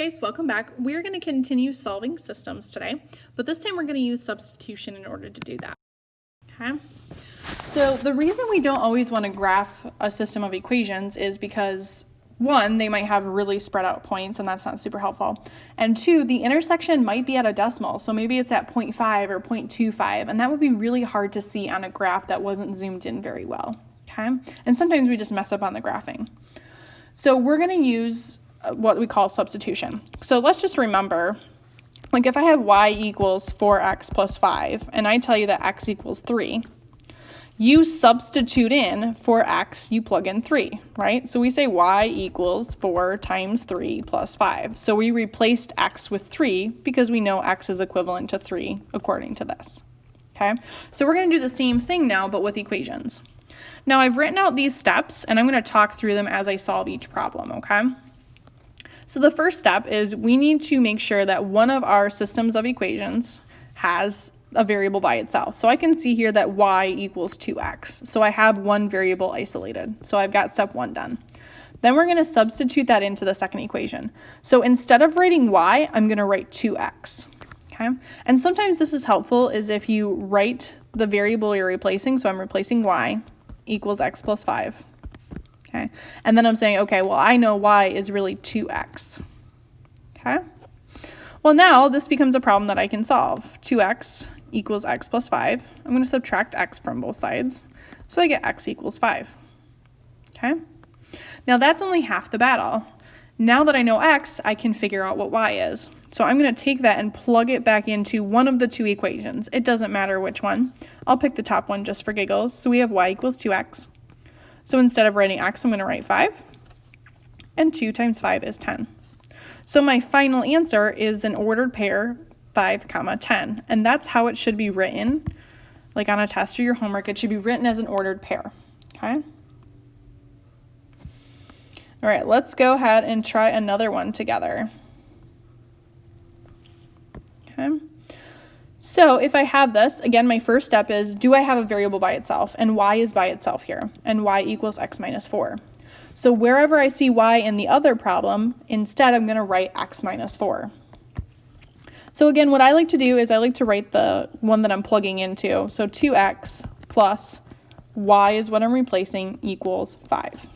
Guys, welcome back. We're going to continue solving systems today, but this time we're going to use substitution in order to do that. Okay. So the reason we don't always want to graph a system of equations is because, one, they might have really spread out points and that's not super helpful. And two, the intersection might be at a decimal. So maybe it's at 0.5 or 0.25, and that would be really hard to see on a graph that wasn't zoomed in very well. Okay. And sometimes we just mess up on the graphing. So we're going to use what we call substitution. So let's just remember, like if I have y equals 4x plus 5, and I tell you that x equals 3, you substitute in for x, you plug in 3, right? So we say y equals 4 times 3 plus 5. So we replaced x with 3 because we know x is equivalent to 3 according to this, okay? So we're going to do the same thing now, but with equations. Now I've written out these steps, and I'm going to talk through them as I solve each problem, okay? So the first step is we need to make sure that one of our systems of equations has a variable by itself. So I can see here that y equals 2x. So I have one variable isolated. So I've got step 1 done. Then we're going to substitute that into the second equation. So instead of writing y, I'm going to write 2x. Okay? And sometimes this is helpful is if you write the variable you're replacing. So I'm replacing y equals x plus 5. Okay, and then I'm saying, okay, well, I know y is really 2x. Okay, well, now this becomes a problem that I can solve. 2x equals x plus 5. I'm going to subtract x from both sides, so I get x equals 5. Okay, now that's only half the battle. Now that I know x, I can figure out what y is. So I'm going to take that and plug it back into one of the two equations. It doesn't matter which one. I'll pick the top one just for giggles. So we have y equals 2x. So instead of writing x, I'm going to write 5, and 2 times 5 is 10. So my final answer is an ordered pair, 5, 10, and that's how it should be written, like on a test or your homework. It should be written as an ordered pair, okay? All right, let's go ahead and try another one together. Okay. So if I have this, again, my first step is, do I have a variable by itself? And y is by itself here, and y equals x minus 4. So wherever I see y in the other problem, instead I'm going to write x minus 4. So again, what I like to do is I like to write the one that I'm plugging into. So 2x plus y is what I'm replacing equals 5.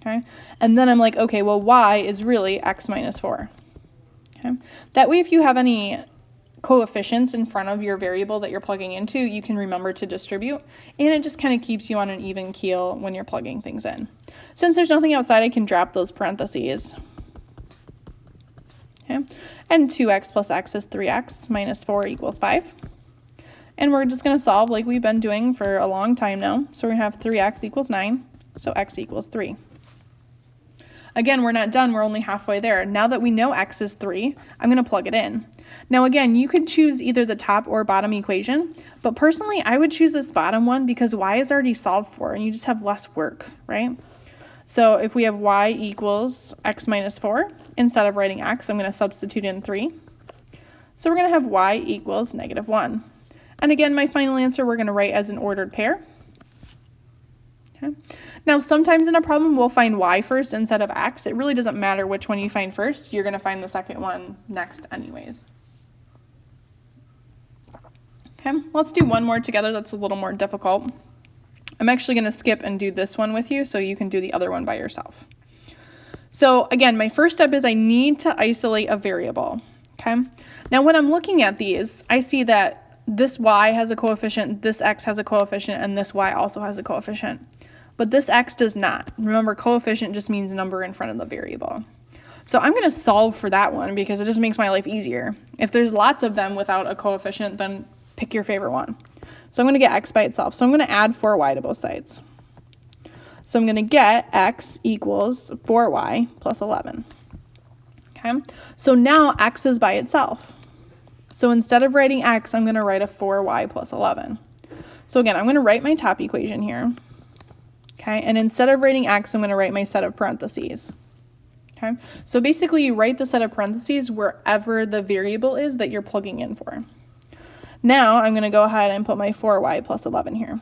Okay, and then I'm like, okay, well, y is really x minus 4. Okay, that way if you have any coefficients in front of your variable that you're plugging into, you can remember to distribute, and it just kind of keeps you on an even keel when you're plugging things in. Since there's nothing outside, I can drop those parentheses. Okay, and 2x plus x is 3x minus 4 equals 5. And we're just going to solve like we've been doing for a long time now. So we're going to have 3x equals 9, so x equals 3. Again, we're not done, we're only halfway there. Now that we know x is 3, I'm going to plug it in. Now again, you could choose either the top or bottom equation, but personally I would choose this bottom one because y is already solved for and you just have less work, right? So if we have y equals x minus 4, instead of writing x, I'm going to substitute in 3. So we're going to have y equals negative 1. And again, my final answer we're going to write as an ordered pair. Okay. Now, sometimes in a problem, we'll find y first instead of x. It really doesn't matter which one you find first. You're going to find the second one next anyways. Okay, let's do one more together that's a little more difficult. I'm actually going to skip and do this one with you so you can do the other one by yourself. So again, my first step is I need to isolate a variable. Okay. Now, when I'm looking at these, I see that this y has a coefficient, this x has a coefficient, and this y also has a coefficient. But this x does not. Remember, coefficient just means number in front of the variable. So I'm going to solve for that one because it just makes my life easier. If there's lots of them without a coefficient, then pick your favorite one. So I'm going to get x by itself. So I'm going to add 4y to both sides. So I'm going to get x equals 4y plus 11. Okay. So now x is by itself. So instead of writing x, I'm going to write a 4y plus 11. So again, I'm going to write my top equation here. Okay, and instead of writing x, I'm going to write my set of parentheses. Okay, so basically you write the set of parentheses wherever the variable is that you're plugging in for. Now I'm going to go ahead and put my 4y plus 11 here.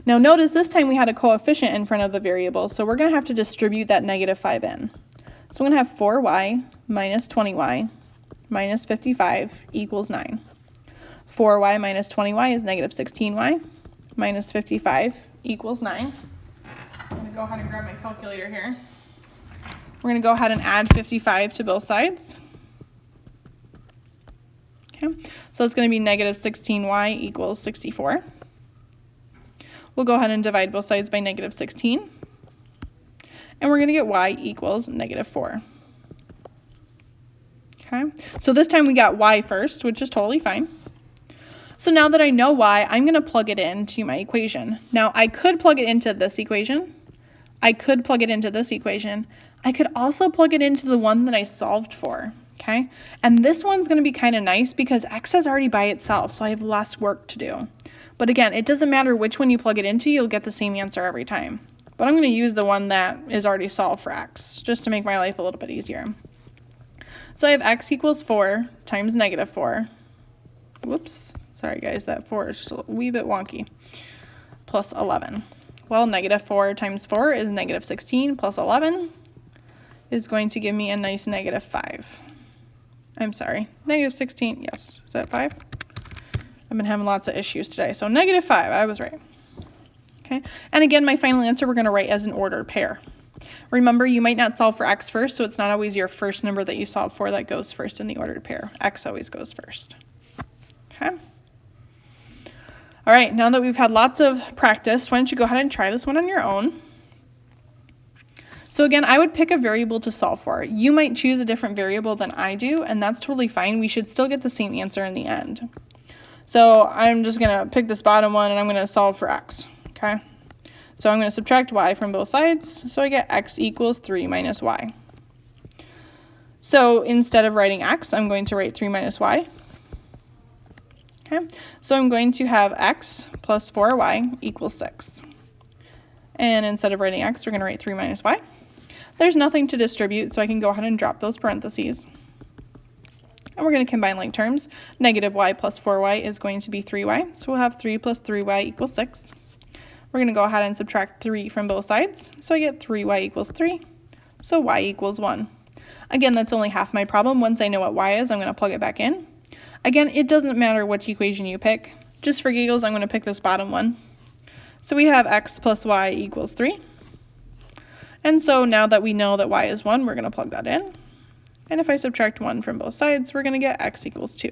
Now notice this time we had a coefficient in front of the variable, so we're going to have to distribute that negative 5 in. So I'm going to have 4y minus 20y minus 55 equals 9. 4y minus 20y is negative 16y minus 55 equals 9. I'm going to go ahead and grab my calculator here. We're going to go ahead and add 55 to both sides. Okay, so it's going to be negative 16y equals 64. We'll go ahead and divide both sides by negative 16. And we're going to get y equals negative 4. Okay, so this time we got y first, which is totally fine. So now that I know y, I'm going to plug it into my equation. Now, I could plug it into this equation. I could plug it into this equation. I could also plug it into the one that I solved for. Okay, and this one's going to be kind of nice because x is already by itself, so I have less work to do. But again, it doesn't matter which one you plug it into, you'll get the same answer every time. But I'm going to use the one that is already solved for x, just to make my life a little bit easier. So I have x equals 4 times negative 4. Whoops, sorry guys, that 4 is just a wee bit wonky. Plus 11. Well, negative 4 times 4 is negative 16 plus 11 is going to give me a nice negative 5. I'm sorry, negative 16, yes, is that 5? I've been having lots of issues today, so negative 5, I was right. Okay, and again, my final answer we're going to write as an ordered pair. Remember, you might not solve for x first, so it's not always your first number that you solve for that goes first in the ordered pair. X always goes first. Okay. All right, now that we've had lots of practice, why don't you go ahead and try this one on your own. So again, I would pick a variable to solve for. You might choose a different variable than I do, and that's totally fine. We should still get the same answer in the end. So I'm just going to pick this bottom one, and I'm going to solve for x. Okay. So I'm going to subtract y from both sides, so I get x equals 3 minus y. So instead of writing x, I'm going to write 3 minus y. Okay, so I'm going to have x plus 4y equals 6. And instead of writing x, we're going to write 3 minus y. There's nothing to distribute, so I can go ahead and drop those parentheses. And we're going to combine like terms. Negative y plus 4y is going to be 3y, so we'll have 3 plus 3y equals 6. We're going to go ahead and subtract 3 from both sides, so I get 3y equals 3, so y equals 1. Again, that's only half my problem. Once I know what y is, I'm going to plug it back in. Again, it doesn't matter which equation you pick. Just for giggles, I'm going to pick this bottom one. So we have x plus y equals 3. And so now that we know that y is 1, we're going to plug that in. And if I subtract 1 from both sides, we're going to get x equals 2.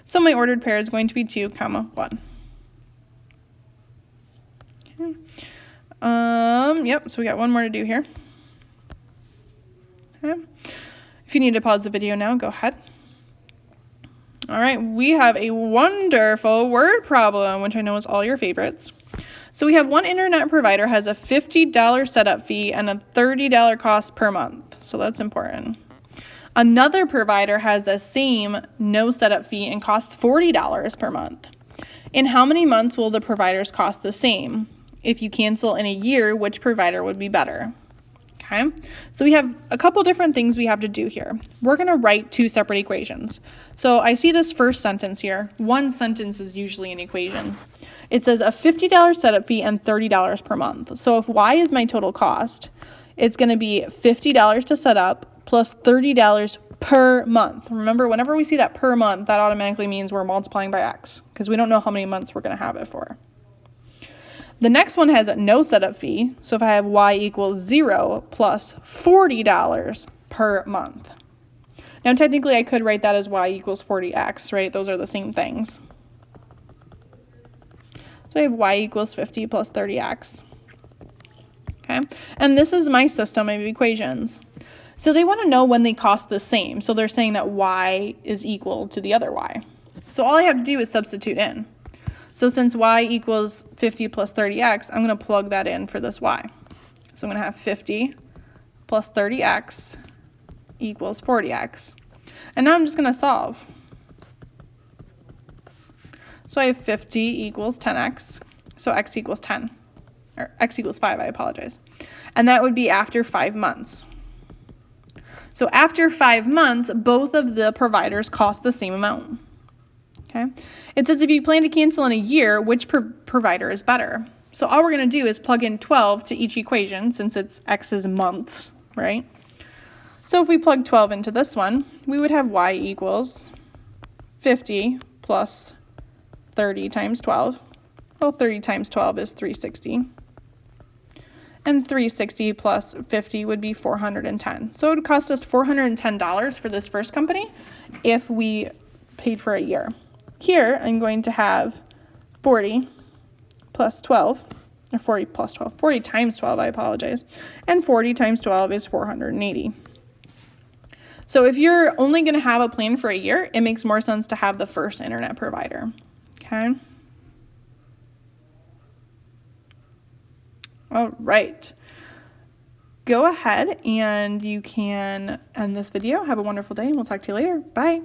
So my ordered pair is going to be 2, 1. Yep, so we got one more to do here. Okay. If you need to pause the video now, go ahead. All right, we have a wonderful word problem, which I know is all your favorites. So we have one internet provider has a $50 setup fee and a $30 cost per month. So that's important. Another provider has the same no setup fee and costs $40 per month. In how many months will the providers cost the same? If you cancel in a year, which provider would be better? Okay, so we have a couple different things we have to do here. We're going to write two separate equations. So I see this first sentence here. One sentence is usually an equation. It says a $50 setup fee and $30 per month. So if y is my total cost, it's going to be $50 to set up plus $30 per month. Remember, whenever we see that per month, that automatically means we're multiplying by x because we don't know how many months we're going to have it for. The next one has no setup fee, so if I have y equals 0 plus $40 per month. Now technically I could write that as y equals 40x, right? Those are the same things. So I have y equals 50 plus 30x. Okay, and this is my system of equations. So they want to know when they cost the same. So they're saying that y is equal to the other y. So all I have to do is substitute in. So since y equals 50 plus 30x, I'm going to plug that in for this y. So I'm going to have 50 plus 30x equals 40x. And now I'm just going to solve. So I have 50 equals 10x, so x equals 10. Or x equals 5, I apologize. And that would be after 5 months. So after 5 months, both of the providers cost the same amount. Okay. It says if you plan to cancel in a year, which provider is better? So all we're going to do is plug in 12 to each equation since it's x is months, right? So if we plug 12 into this one, we would have y equals 50 plus 30 times 12. Well, 30 times 12 is 360. And 360 plus 50 would be 410. So it would cost us $410 for this first company if we paid for a year. Here, I'm going to have 40 plus 12, or 40 plus 12, 40 times 12, I apologize. And 40 times 12 is 480. So if you're only going to have a plan for a year, it makes more sense to have the first internet provider. Okay. All right. Go ahead and you can end this video. Have a wonderful day, and we'll talk to you later. Bye.